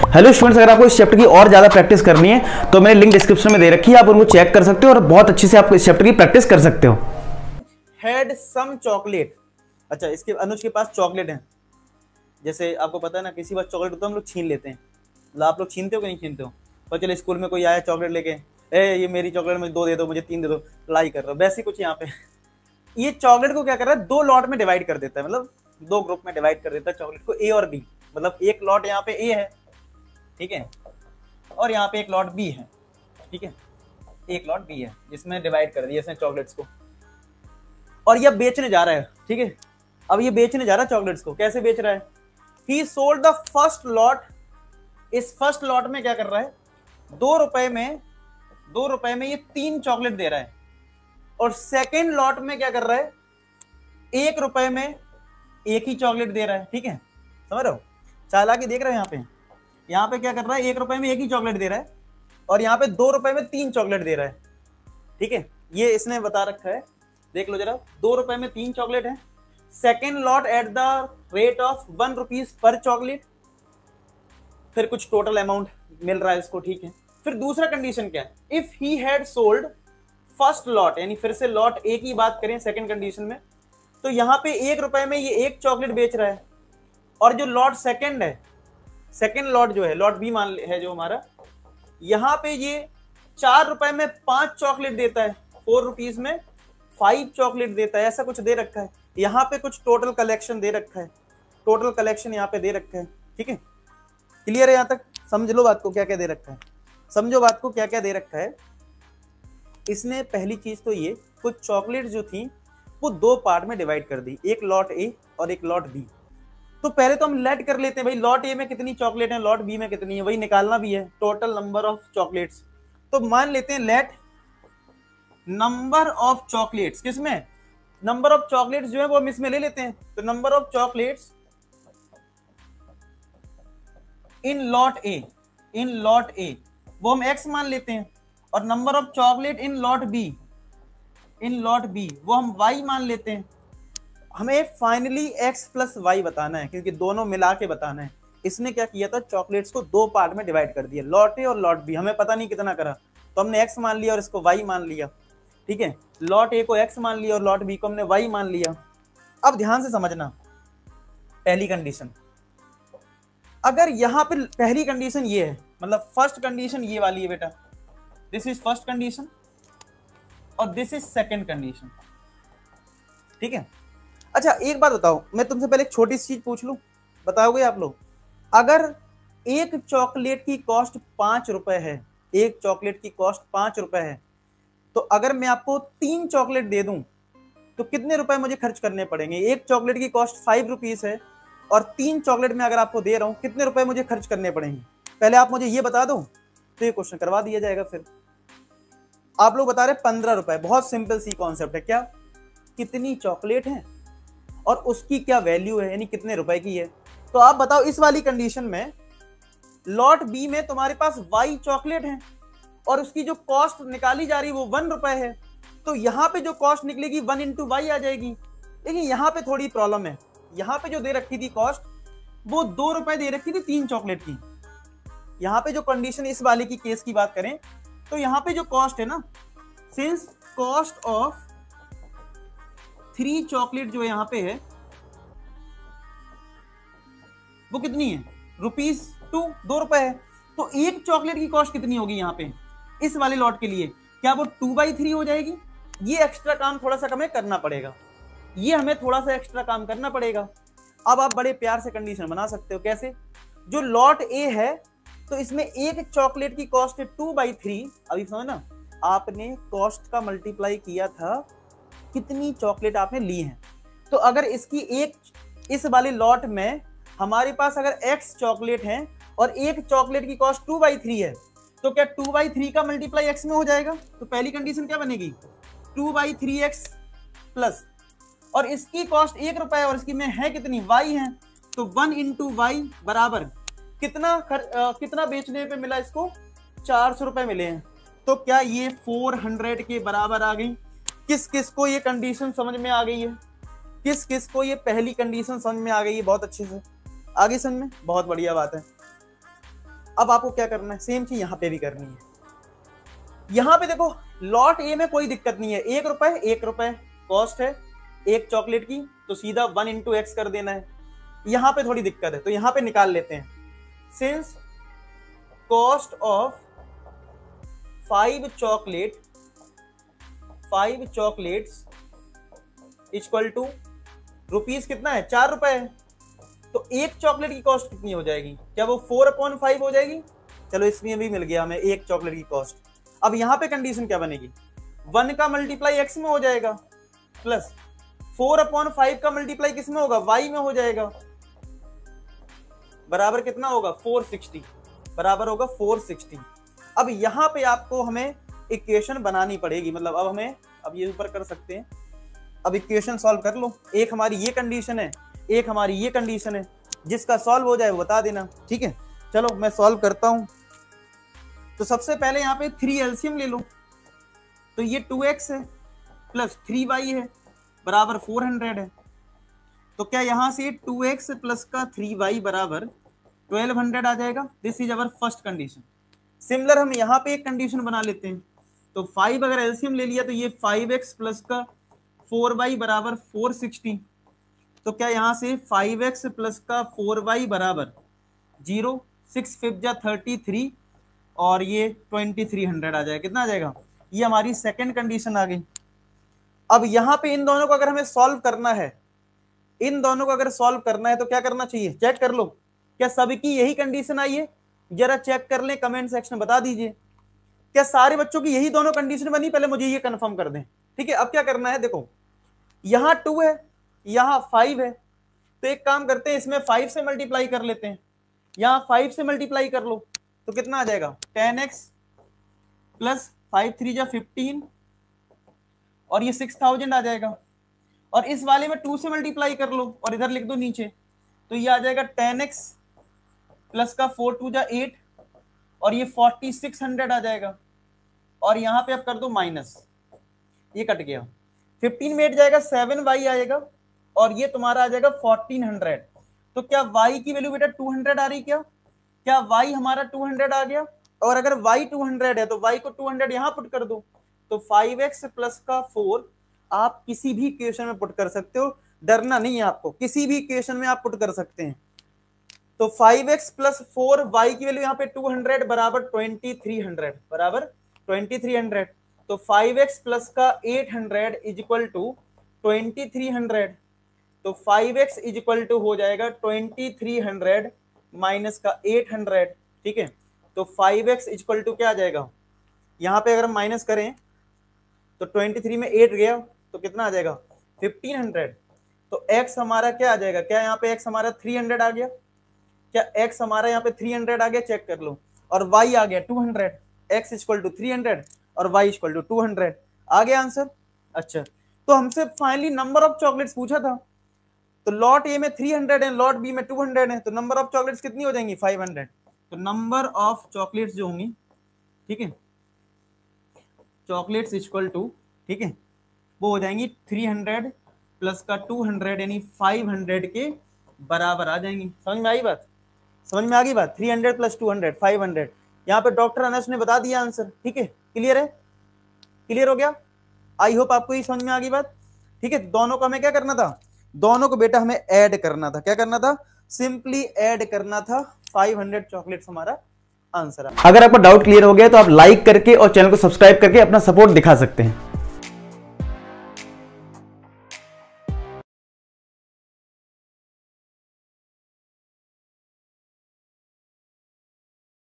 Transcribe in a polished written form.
Hello students, अगर आपको इस चैप्टर की और ज़्यादा प्रैक्टिस करनी है तो मैंने लिंक डिस्क्रिप्शन में दे रखी है, आप उनको चेक कर सकते हो और बहुत अच्छे से आप इस चैप्टर की प्रैक्टिस कर सकते हो। Had some chocolate. अच्छा, इसके अनुज के पास चॉकलेट है। जैसे आपको पता है ना, किसी बार चॉकलेट होता है हम लोग छीन लेते हैं। मतलब आप लोग छीनते हो कि नहीं छीनते हो? और चलो स्कूल में कोई आया चॉकलेट लेके, ये मेरी चॉकलेट, मुझे 2 दे दो, मुझे 3 दे दो, लड़ाई कर रहा हो। वैसे कुछ यहाँ पे ये चॉकलेट को क्या कर रहा है, 2 लॉट में डिवाइड कर देता है, मतलब 2 ग्रुप में डिवाइड कर देता है चॉकलेट को, ए और बी। मतलब एक लॉट यहाँ पे ए है, ठीक है, और यहाँ पे एक लॉट बी है, ठीक है, एक लॉट बी है जिसमें डिवाइड कर दिया इसने चॉकलेट्स को, और ये बेचने जा रहा है, ठीक है। अब ये बेचने जा रहा है चॉकलेट्स को, कैसे बेच रहा है? ही सोल्ड द फर्स्ट लॉट। इस फर्स्ट लॉट में क्या कर रहा है, 2 रुपए में ये 3 चॉकलेट दे रहा है, और सेकेंड लॉट में क्या कर रहा है, 1 रुपए में 1 ही चॉकलेट दे रहा है, ठीक है, समझ रहे हो? चालाकी देख रहे हो? यहाँ पे क्या कर रहा है, 1 रुपए में 1 ही चॉकलेट दे रहा है, और यहाँ पे 2 रुपए में 3 चॉकलेट दे रहा है, ठीक है। ये इसने बता रखा है, देख लो जरा, 2 रुपए में 3 चॉकलेट है। Second lot at the rate of 1 rupees per chocolate, फिर कुछ टोटल अमाउंट मिल रहा है इसको, ठीक है। फिर दूसरा कंडीशन क्या है, if he had sold first lot, यानी फिर से लॉट ए की बात करें सेकंड कंडीशन में, तो यहाँ पे 1 रुपए में ये 1 चॉकलेट बेच रहा है, और जो लॉट सेकंड है, सेकंड लॉट जो है, लॉट बी मान है जो हमारा, यहाँ पे ये 4 रुपए में 5 चॉकलेट देता है, 4 रुपीज में 5 चॉकलेट देता है, ऐसा कुछ दे रखा है। यहाँ पे कुछ टोटल कलेक्शन दे रखा है, टोटल कलेक्शन यहाँ पे दे रखा है, ठीक है। क्लियर है? यहाँ तक समझ लो बात को, क्या क्या दे रखा है, समझो बात को क्या क्या दे रखा है। इसने पहली चीज तो ये कुछ चॉकलेट जो थी वो 2 पार्ट में डिवाइड कर दी, एक लॉट ए और एक लॉट बी। तो पहले तो हम लेट कर लेते हैं भाई, लॉट ए में कितनी चॉकलेट है, लॉट बी में कितनी है, वही निकालना भी है, टोटल नंबर ऑफ चॉकलेट्स। तो मान लेते हैं लेट नंबर ऑफ चॉकलेट्स, किसमें, नंबर ऑफ चॉकलेट्स जो है वो हम इसमें ले लेते हैं। तो number of chocolates in lot A वो हम x मान लेते हैं, और number of chocolate in lot B वो हम y मान लेते हैं। हमें फाइनली x प्लस y बताना है, क्योंकि दोनों मिला के बताना है। इसने क्या किया था, चॉकलेट्स को 2 पार्ट में डिवाइड कर दिया, लॉट ए और लॉट बी। हमें पता नहीं कितना करा, तो हमने x मान लिया और इसको y मान लिया, ठीक है। लॉट ए को x मान लिया और लॉट बी को हमने y मान लिया। अब ध्यान से समझना, पहली कंडीशन, अगर यहां पर पहली कंडीशन ये है, मतलब फर्स्ट कंडीशन ये वाली है बेटा, दिस इज फर्स्ट कंडीशन और दिस इज सेकंड कंडीशन, ठीक है। अच्छा एक बात बताओ, मैं तुमसे पहले एक छोटी सी चीज पूछ लूं, बताओगे आप लोग? अगर एक चॉकलेट की कॉस्ट 5 रुपए है, एक चॉकलेट की कॉस्ट 5 रुपए है, तो अगर मैं आपको 3 चॉकलेट दे दूं तो कितने रुपए मुझे खर्च करने पड़ेंगे? एक चॉकलेट की कॉस्ट 5 रुपीज है और 3 चॉकलेट में अगर आपको दे रहा हूं, कितने रुपए मुझे खर्च करने पड़ेंगे? पहले आप मुझे ये बता दो तो ये क्वेश्चन करवा दिया जाएगा। फिर आप लोग बता रहे 15 रुपए, बहुत सिंपल सी कॉन्सेप्ट है, क्या, कितनी चॉकलेट है और उसकी क्या वैल्यू है, यानी कितने रुपए की है। तो आप बताओ, इस वाली कंडीशन में लॉट बी में तुम्हारे पास y चॉकलेट है और उसकी जो कॉस्ट निकाली जा रही है वो 1 रुपए है, तो यहां पे जो कॉस्ट निकलेगी 1 इंटू वाई आ जाएगी। लेकिन यहां पे थोड़ी प्रॉब्लम है, यहां पे जो दे रखी थी कॉस्ट वो 2 रुपए दे रखी थी 3 चॉकलेट की। यहां पे जो कंडीशन इस वाले की केस की बात करें तो यहां पे जो कॉस्ट है ना, सिंस कॉस्ट ऑफ 3 चॉकलेट जो यहां पे है वो कितनी है, ₹2, 2 रुपए है। तो एक चॉकलेट की कॉस्ट कितनी होगी यहाँ पे इस वाले लॉट के लिए, क्या वो 2/3 हो जाएगी? ये एक्स्ट्रा काम थोड़ा सा हमें करना पड़ेगा, ये हमें थोड़ा सा एक्स्ट्रा काम करना पड़ेगा। अब आप बड़े प्यार से कंडीशन बना सकते हो, कैसे? जो लॉट ए है तो इसमें एक चॉकलेट की कॉस्ट है 2/3। अभी समझ ना, आपने कॉस्ट का मल्टीप्लाई किया था कितनी चॉकलेट आपने ली है। तो अगर इसकी एक, इस वाले लॉट में हमारे पास अगर x चॉकलेट है और एक चॉकलेट की कॉस्ट 2/3 है, तो क्या 2/3 का मल्टीप्लाई x में हो जाएगा? तो पहली कंडीशन क्या बनेगी, 2/3x प्लस, और इसकी कॉस्ट 1 रुपए है और इसकी में है कितनी, y है, तो 1 इंटू वाई बराबर कितना बेचने पे मिला इसको, 400 रुपए मिले हैं। तो क्या ये 400 के बराबर आ गई? किस किस को ये कंडीशन समझ में आ गई है? किस किस को ये पहली कंडीशन समझ में आ गई है? बहुत अच्छे से आ गई समझ में, बहुत बढ़िया बात है। अब आपको क्या करना है, सेम चीज यहाँ पे भी करनी है। यहाँ पे देखो लॉट ए में कोई दिक्कत नहीं है, 1 रुपए कॉस्ट है एक चॉकलेट की, तो सीधा 1 into x कर देना है। यहाँ पे थोड़ी दिक्कत है तो यहाँ पे निकाल लेते हैं। Since cost of 5 chocolates equal to rupees कितना है, 4 रुपए है, तो एक चॉकलेट की कॉस्ट कितनी हो जाएगी, क्या वो 4/5 हो जाएगी? चलो इसमें भी मिल गया हमें एक चॉकलेट की कॉस्ट। अब यहाँ पे कंडीशन क्या बनेगी, 1 का मल्टीप्लाई x में हो जाएगा प्लस 4/5 का मल्टीप्लाई किस में होगा, y में हो जाएगा, बराबर कितना होगा 460, बराबर होगा 460। अब यहाँ पे आपको हमें इक्वेशन बनानी पड़ेगी, मतलब अब ये ऊपर कर सकते हैं। अब इक्वेशन सॉल्व कर लो, एक हमारी ये कंडीशन है, एक हमारी ये कंडीशन है, जिसका सॉल्व हो जाए वो बता देना, ठीक है। चलो मैं सॉल्व करता हूं। तो सबसे पहले यहाँ पे 3 एलसीएम ले लो, तो ये 2x है प्लस 3y है बराबर 400 है। तो क्या यहाँ से 2x प्लस का 3y बराबर 1200 आ जाएगा। This is our first condition. Similar हम यहाँ पे एक कंडीशन बना लेते हैं, तो 5 अगर एलसीएम ले लिया तो ये 5x प्लस का 4y बराबर 460। तो क्या यहाँ से 5x प्लस का 4y बराबर 0, 6 5 जा 33 और ये 2300 आ जाएगा। कितना आ जाएगा, ये हमारी सेकंड कंडीशन आ गई। अब यहाँ पे इन दोनों को अगर हमें सॉल्व करना है, इन दोनों को अगर सॉल्व करना है तो क्या करना चाहिए, चेक कर लो क्या सबकी यही कंडीशन आई है, जरा चेक कर लें, कमेंट सेक्शन में बता दीजिए क्या सारे बच्चों की यही दोनों कंडीशन बनी, पहले मुझे ये कंफर्म कर दें, ठीक है। अब क्या करना है, देखो यहाँ 2 है यहाँ 5 है, तो एक काम करते हैं इसमें 5 से मल्टीप्लाई कर लेते हैं, यहाँ 5 से मल्टीप्लाई कर लो तो कितना आ जाएगा 10x प्लस 5 3 जा 15 और ये 6000 आ जाएगा। और इस वाले में 2 से मल्टीप्लाई कर लो और इधर लिख दो नीचे, तो ये आ जाएगा 10x प्लस का 4 2 जा 8 और ये 4600 आ जाएगा। और यहाँ पे अब कर दो माइनस, ये कट गया, 15 में 8 जाएगा 7y आएगा और ये तुम्हारा आ जाएगा 1400। तो क्या y की वैल्यू बेटा 200 आ रही, क्या y हमारा 200 आ गया। और अगर y 200 है तो y को 200 यहाँ पुट कर दो, तो 5x प्लस का 4 आप किसी भी इक्वेशन में पुट कर सकते हो, डरना नहीं है आपको, किसी भी इक्वेशन में आप पुट कर सकते हैं। तो 5x प्लस 4 y की वैल्यू यहाँ पे 200 बराबर 2300 बराबर 2300। तो 5x प्लस का 800 इज इक्वल टू 2300। तो 5x इज इक्वल टू हो जाएगा 2300 माइनस का 800, ठीक है। तो 5x इज इक्वल टू क्या आ जाएगा, यहाँ पे अगर हम माइनस करें तो 23 में 8 गया तो कितना आ जाएगा 1500। तो x हमारा क्या आ जाएगा, क्या यहाँ पे x हमारा 300 आ गया, क्या x हमारा यहाँ पे 300 आ गया, चेक कर लो। और y आ गया 200, x इक्वल टू 300 और y इक्वल टू 200 आ गया आंसर। अच्छा, तो हमसे फाइनली नंबर ऑफ चॉकलेट्स पूछा था, तो लॉट ए में 300 है, लॉट बी में 200 है, तो नंबर ऑफ चॉकलेट्स कितनी हो जाएंगी 500। तो नंबर ऑफ चॉकलेट्स जो होंगी, ठीक है, चॉकलेट्स इक्वल टू, ठीक है, वो हो जाएंगी 300 प्लस का 200 यानी 500 के बराबर आ जाएंगी। समझ में आई बात, समझ में आ गई बात। 300 प्लस 200 500, यहाँ पे डॉक्टर अनस ने बता दिया आंसर, ठीक है। क्लियर है, क्लियर हो गया, आई होप आपको ये समझ में आ गई बात, ठीक है। दोनों को हमें क्या करना था, दोनों को बेटा हमें ऐड करना था, क्या करना था, सिंपली ऐड करना था। 500 चॉकलेट्स हमारा आंसर है। अगर आपका डाउट क्लियर हो गया तो आप लाइक करके और चैनल को सब्सक्राइब करके अपना सपोर्ट दिखा सकते हैं।